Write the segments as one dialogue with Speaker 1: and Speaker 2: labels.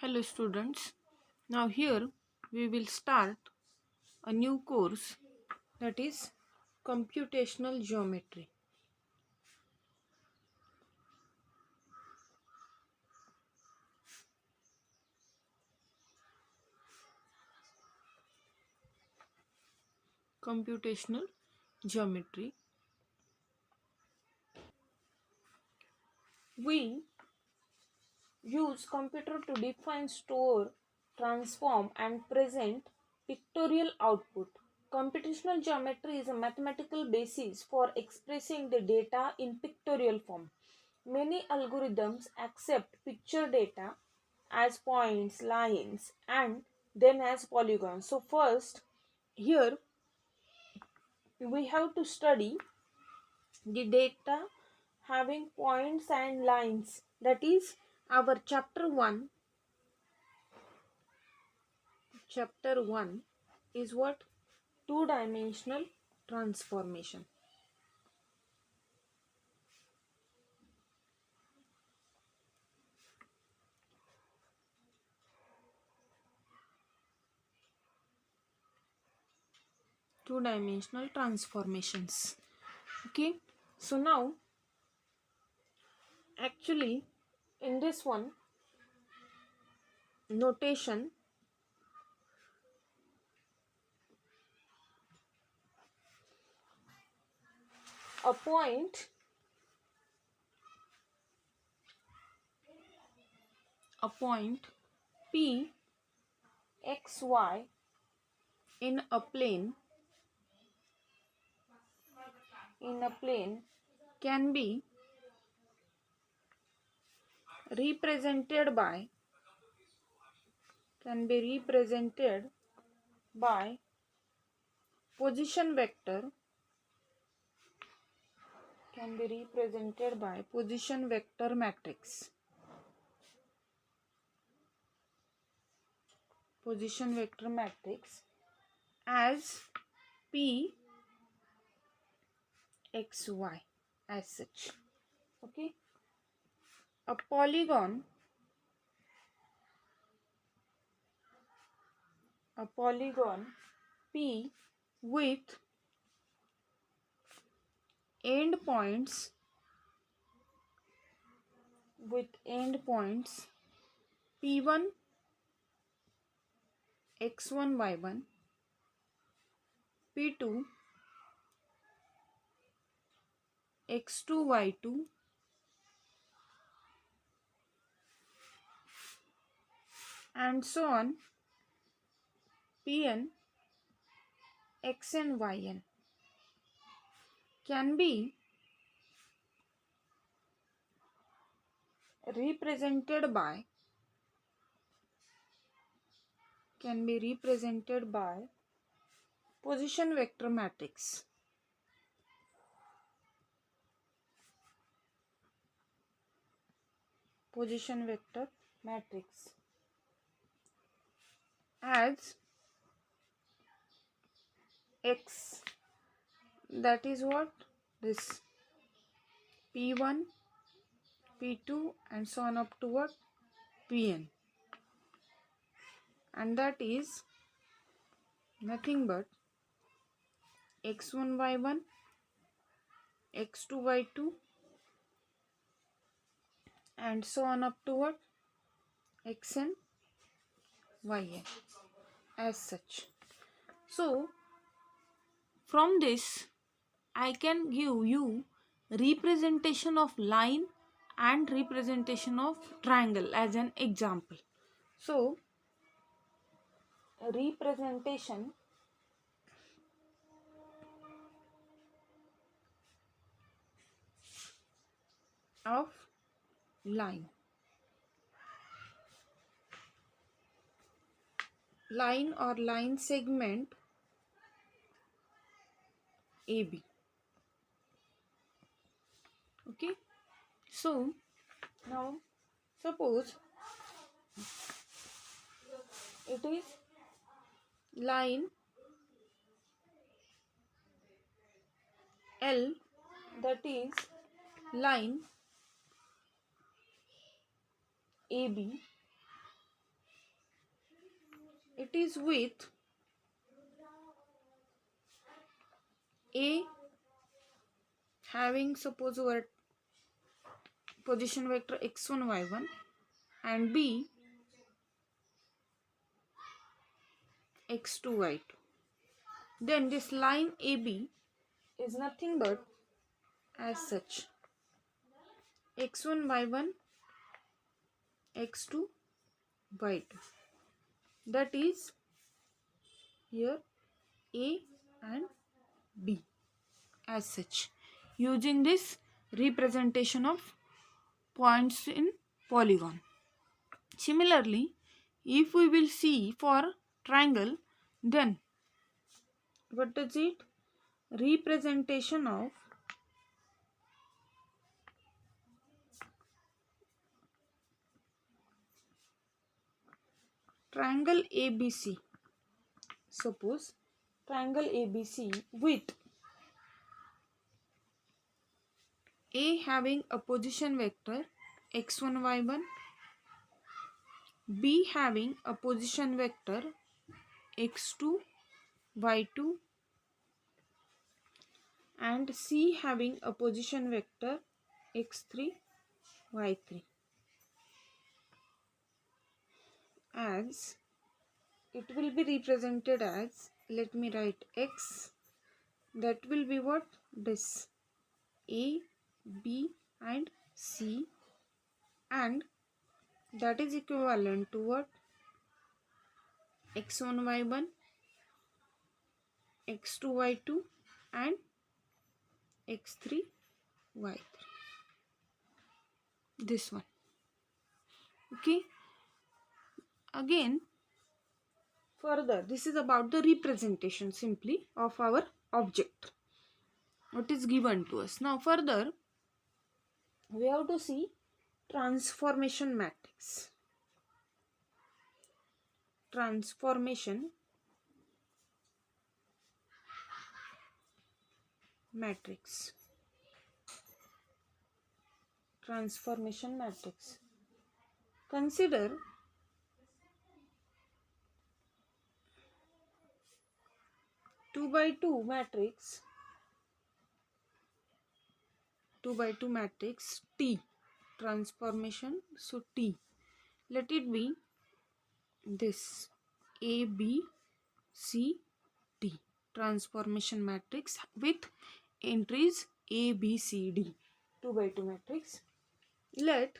Speaker 1: Hello students, now here we will start a new course, that is computational geometry. Computational geometry. We use computer to define, store, transform and present pictorial output. Computational geometry is a mathematical basis for expressing the data in pictorial form. Many algorithms accept picture data as points, lines, and then as polygons. So first, here we have to study the data having points and lines. That is our chapter 1. Chapter 1 is what? Two-dimensional transformation. Two-dimensional transformations. Okay, so now actually in this one notation, a point P xy in a plane can be represented by position vector matrix. Position vector matrix as P xy as such. Okay, a polygon P with endpoints P1 X1 Y1, P2 X2 Y2, and so on, Pn Xn Yn can be represented by position vector matrix. As X, that is what? This P1, P2 and so on up to what? Pn, and that is nothing but X1 Y1, X2 Y2 and so on up to what? Xn Yn as such. So from this I can give you representation of line and representation of triangle as an example. So representation of line or line segment AB. Okay, so now suppose it is line L, that is line AB it is with A having suppose our position vector x1 y1 and B x2 y2. Then this line AB is nothing but as such x1 y1 x2 y2, that is here A and B as such, using this representation of points in polygon. Similarly, if we will see for triangle, then what is it? Representation of triangle ABC. Suppose triangle ABC with A having a position vector x1 y1, B having a position vector x2 y2, and C having a position vector x3 y3, as it will be represented as, let me write x, that will be what? This A, B and C, and that is equivalent to what? x1 y1, x2 y2 and x3 y3. This one. Okay. Again, further, this is about the representation simply of our object, what is given to us. Now further, we have to see transformation matrix. Transformation matrix. Transformation matrix. Consider two by two matrix T transformation. So T, let it be this A B C D transformation matrix with entries A B C D, 2 by 2 matrix. Let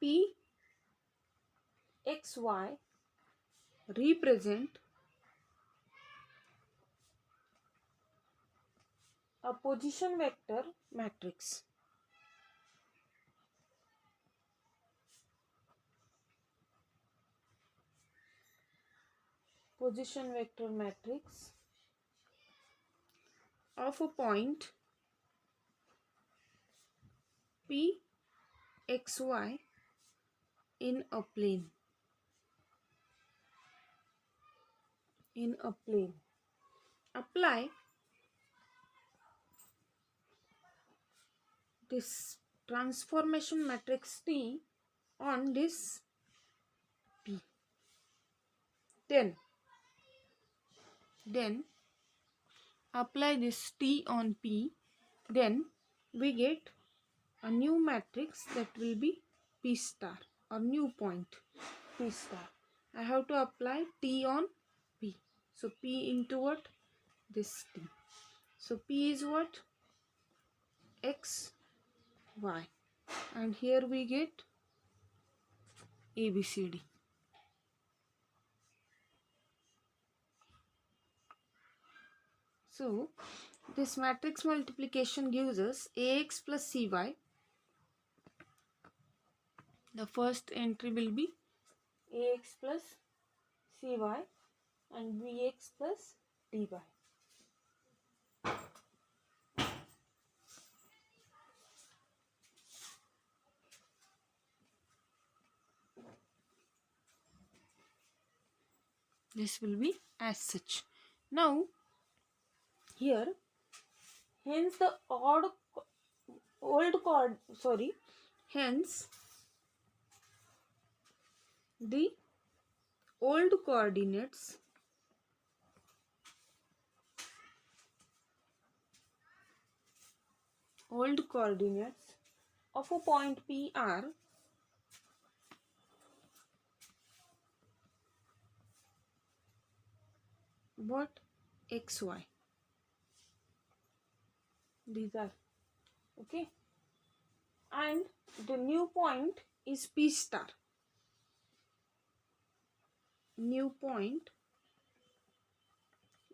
Speaker 1: P X Y represent a position vector matrix. Position vector matrix of a point P X Y in a plane. In a plane. Apply this transformation matrix T on this P. Then apply this T on P. Then we get a new matrix that will be P star, or new point P star. I have to apply T on P. So P into what? This T. So P is what? X, Y. And here we get A, B, C, D. So this matrix multiplication gives us AX plus CY. The first entry will be AX plus CY and BX plus DY. This will be as such. Now here, hence the hence the old coordinates of a point P are what? XY. These are okay, and the new point is P star. New point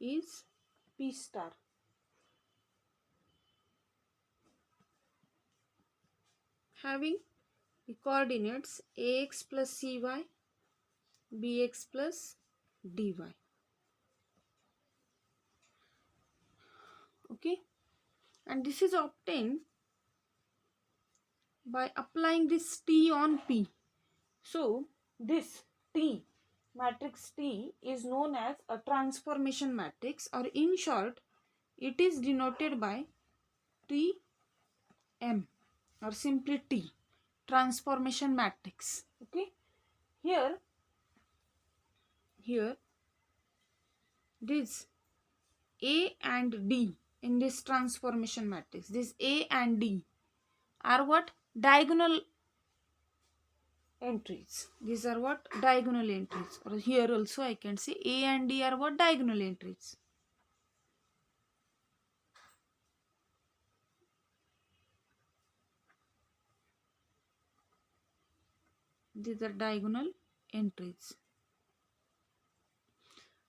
Speaker 1: is P star. Having the coordinates ax plus cy, bx plus dy. Okay, and this is obtained by applying this T on P. So this T, matrix T, is known as a transformation matrix, or in short it is denoted by TM or simply T, transformation matrix. Okay, here this A and D in this transformation matrix, this A and D are what? Diagonal entries. These are what? Diagonal entries. Or here also I can say A and D are what? Diagonal entries. These are diagonal entries.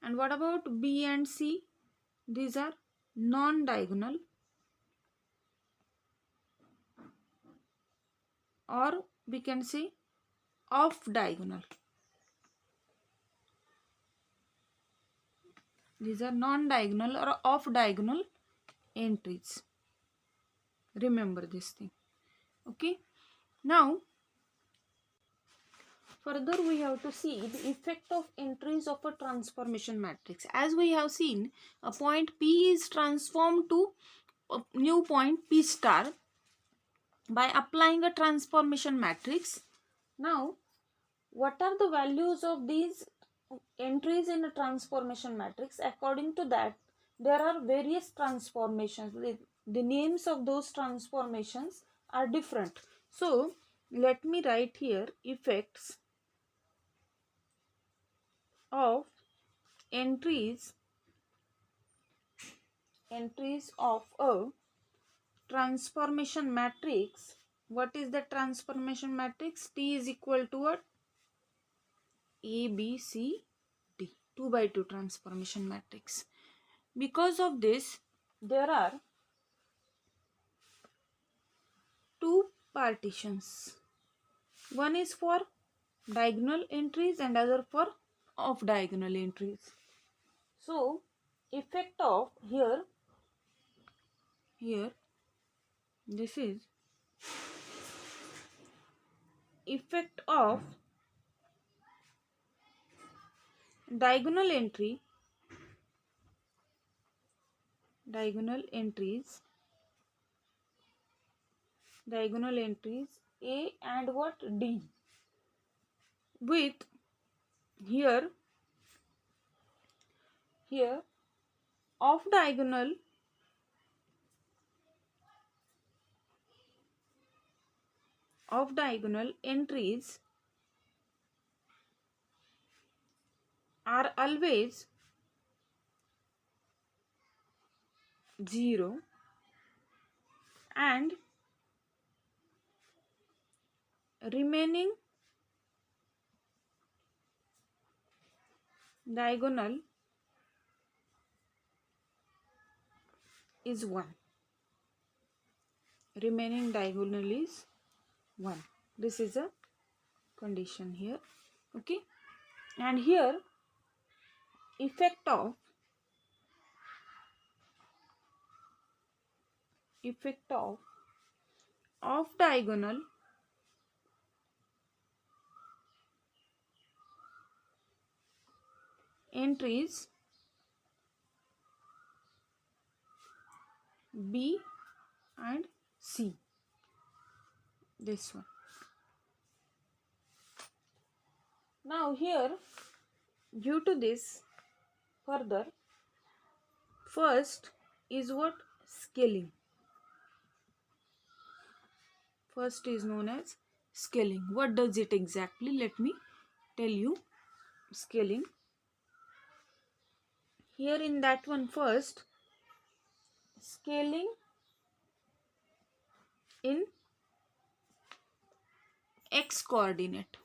Speaker 1: And what about B and C? These are non-diagonal, or we can say off-diagonal. These are non-diagonal or off-diagonal entries. Remember this thing. Okay. Now, further we have to see the effect of entries of a transformation matrix. As we have seen, a point P is transformed to a new point P star by applying a transformation matrix. Now, what are the values of these entries in a transformation matrix? According to that, there are various transformations. The names of those transformations are different. So, let me write here effects of entries of a transformation matrix. What is the transformation matrix? T is equal to what? A, B, C, D. 2 by 2 transformation matrix. Because of this, there are two partitions. One is for diagonal entries and other for off diagonal entries. So, effect of here this is effect of diagonal entries A and what? D, with here off diagonal entries are always 0 and remaining diagonal is 1. Remaining diagonal is 1. This is a condition here. Okay. And here effect of off diagonal entries B and C. This one. Now here, due to this, further, first is what? Scaling. First is known as scaling. What does it exactly? Let me tell you. Scaling. Here in that one, first, scaling in x coordinate.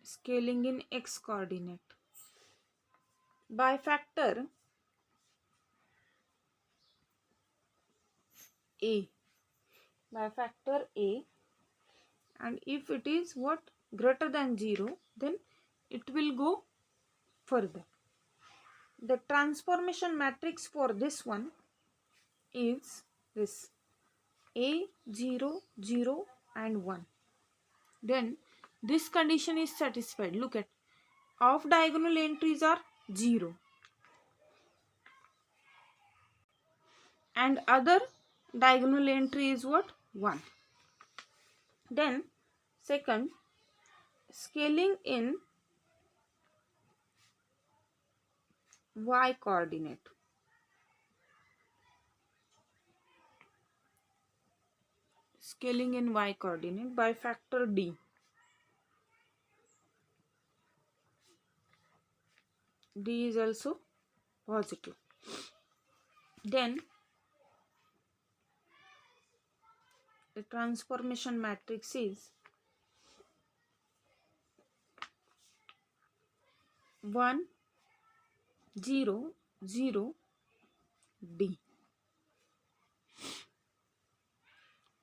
Speaker 1: Scaling in x coordinate by factor a. By factor a, and if it is what? Greater than 0, then it will go further. The transformation matrix for this one is this: a, 0, 0 and 1. Then this condition is satisfied. Look at, off diagonal entries are 0 and other diagonal entry is what? 1. Then second, scaling in y coordinate. Scaling in y coordinate by factor d. D is also positive. Then the transformation matrix is 1, 0, 0, D.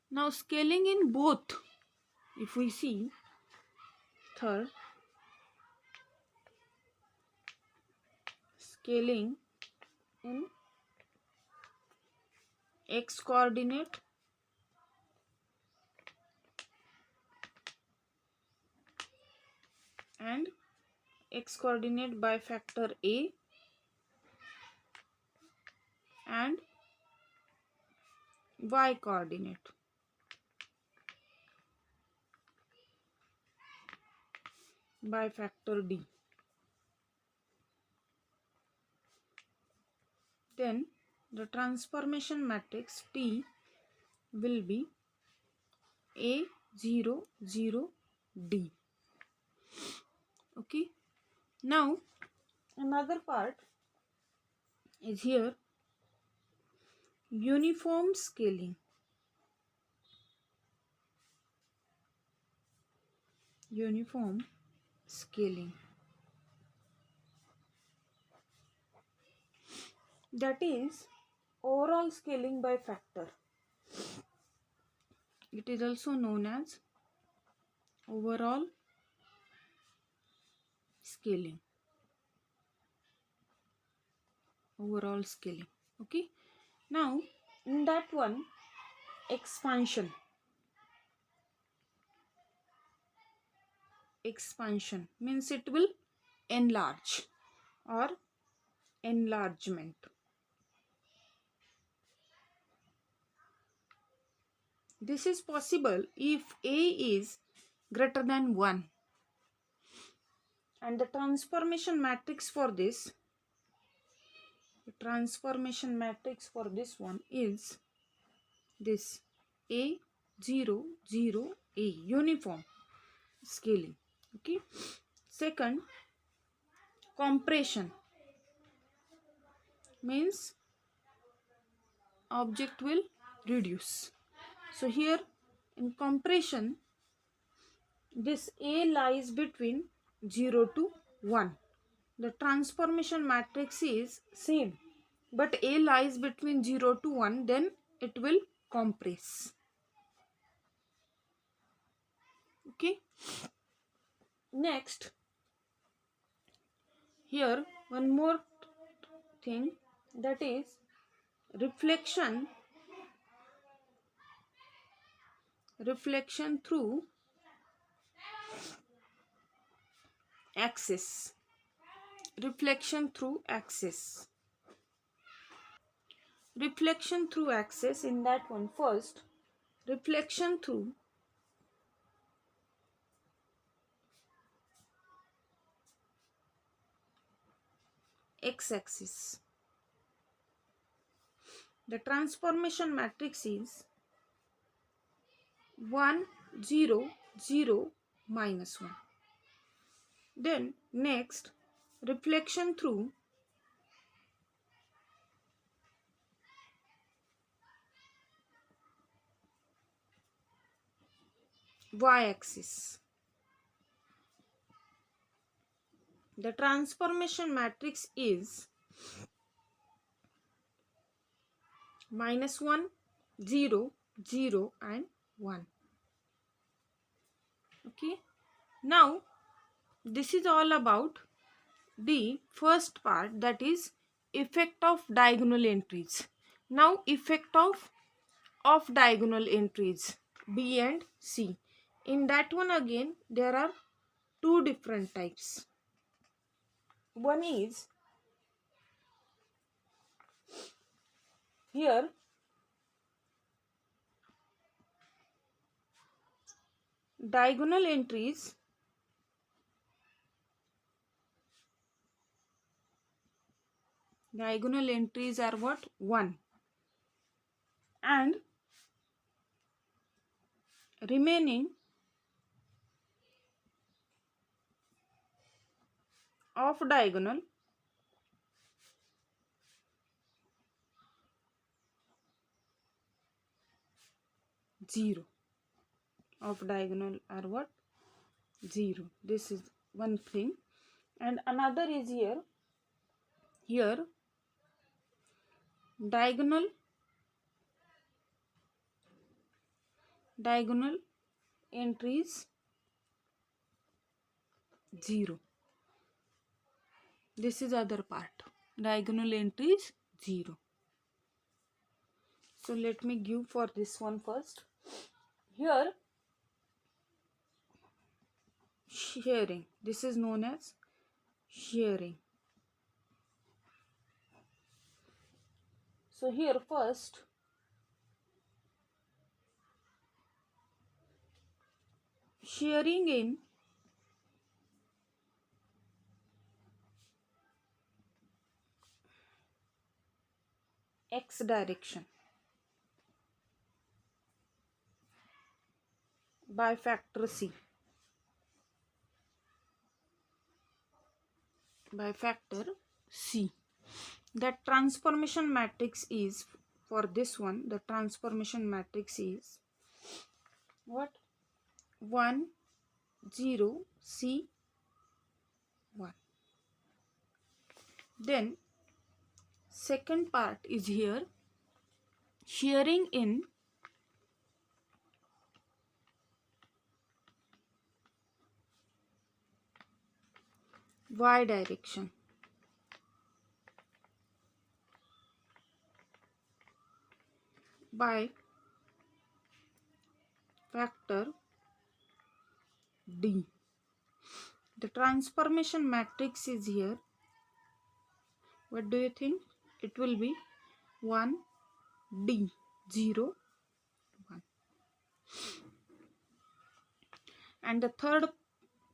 Speaker 1: Now scaling in both, if we see, third, scaling in x coordinate and x coordinate by factor a and y coordinate by factor d. Then the transformation matrix T will be A, 0, 0, D. Okay. Now another part is here, uniform scaling. Uniform scaling. That is overall scaling by factor. It is also known as overall scaling. Overall scaling. Okay. Now in that one, expansion. Expansion means it will enlarge or enlargement. This is possible if A is greater than 1, and the transformation matrix for this, one is this: A, 0, 0, A, uniform scaling. Okay. Second, compression means object will reduce. So here in compression, this A lies between 0 to 1. The transformation matrix is same, but A lies between 0 to 1, then it will compress. Okay. Next, here one more thing, that is reflection through axis. Reflection through axis. Reflection through axis, in that one, first, reflection through x-axis. The transformation matrix is 1 0 0 minus 1. Then next, reflection through y-axis. The transformation matrix is -1 0 0 and 1. Okay, now this is all about the first part, that is effect of diagonal entries. Now effect of diagonal entries B and C. In that one again there are two different types. One is here diagonal entries are what? 1, and remaining of diagonal zero. Of diagonal are what? 0. This is one thing. And another is here diagonal entries 0. This is other part. Diagonal entries 0. So let me give for this one first. Here sharing. This is known as sharing. So here first sharing in x direction by factor C. By factor C. That transformation matrix is, for this one, the transformation matrix is what? 1 0 C 1. Then second part is here sharing in y direction by factor D. The transformation matrix is here. What do you think? It will be 1 D 0 1. And the third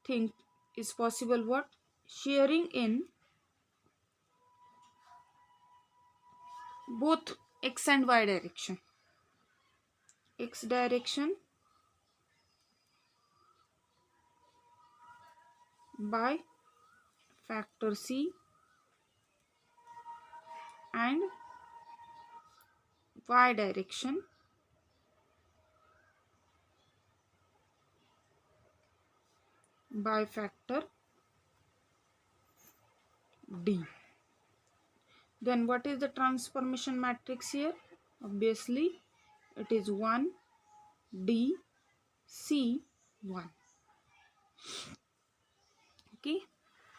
Speaker 1: thing is possible, what? Sharing in both x and y direction. X direction by factor C and y direction by factor D. Then what is the transformation matrix here? Obviously it is 1 D C 1. Okay,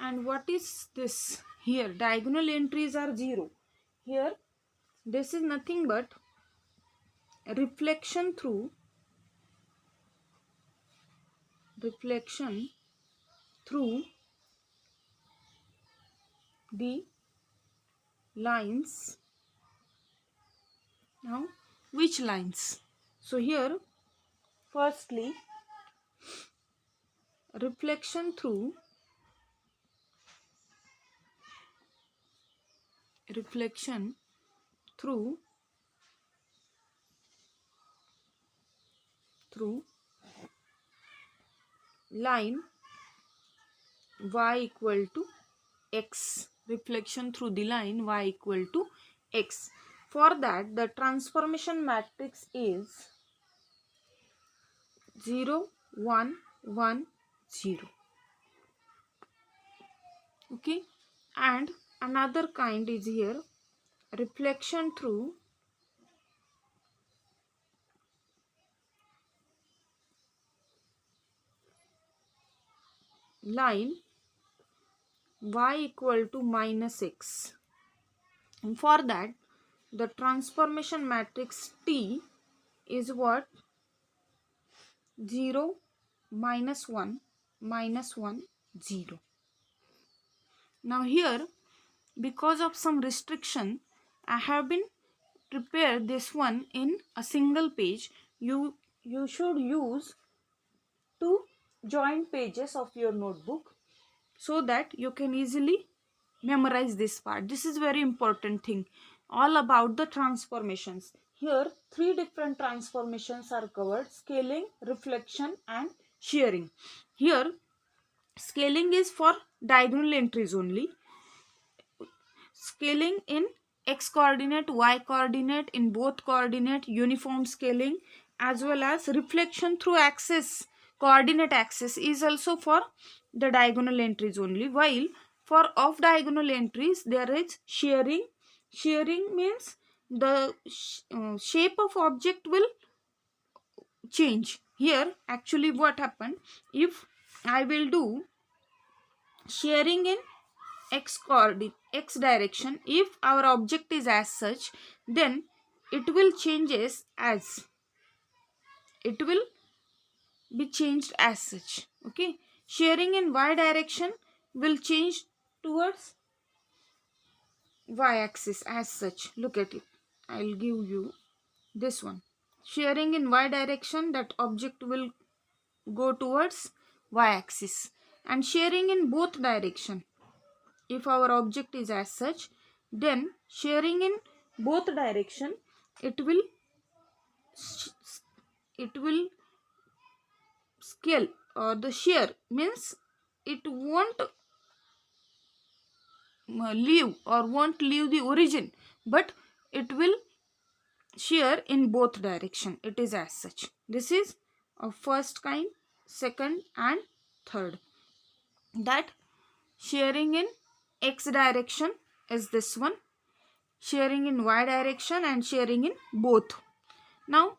Speaker 1: and what is this? Here diagonal entries are 0. Here this is nothing but reflection through the lines. Now which lines? So here firstly reflection through reflection through line y equal to x. Reflection through the line y equal to x. For that, the transformation matrix is 0, 1, 1, 0. Okay, and another kind is here, reflection through line y equal to minus x. And for that, the transformation matrix T is what? 0, minus 1, minus 1, 0. Now here, because of some restriction, I have been prepared this one in a single page. You should use 2 joint pages of your notebook so that you can easily memorize this part. This is very important thing, all about the transformations. Here 3 different transformations are covered: scaling, reflection and shearing. Here scaling is for diagonal entries only. Scaling in x coordinate, y coordinate, in both coordinate, uniform scaling, as well as reflection through axis, coordinate axis, is also for the diagonal entries only. While for off diagonal entries there is shearing. Shearing means the shape of object will change. Here actually what happened, if I will do shearing in x direction, if our object is as such, then it will changes as, it will be changed as such. Okay, shearing in y direction will change towards y axis as such. Look at it, I'll give you this one. Shearing in y direction, that object will go towards y axis. And shearing in both direction, if our object is as such, then shearing in both direction, it will scale, or the shear means it won't leave the origin, but it will shear in both direction. It is as such. This is of first kind, second and third. That shearing in x direction is this one, shearing in y direction and shearing in both. Now,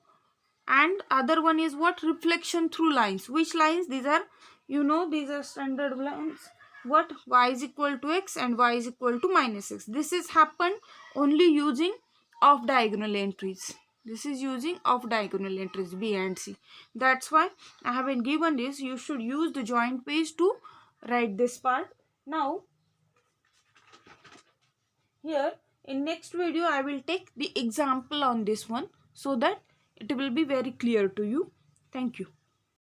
Speaker 1: and other one is what? Reflection through lines. Which lines? These are, you know, these are standard lines. What? Y is equal to x and y is equal to minus x. This is happened only using off diagonal entries. This is using off diagonal entries B and C. That's why I haven't given this. You should use the joint page to write this part. Now here in next video I will take the example on this one, so that it will be very clear to you. Thank you.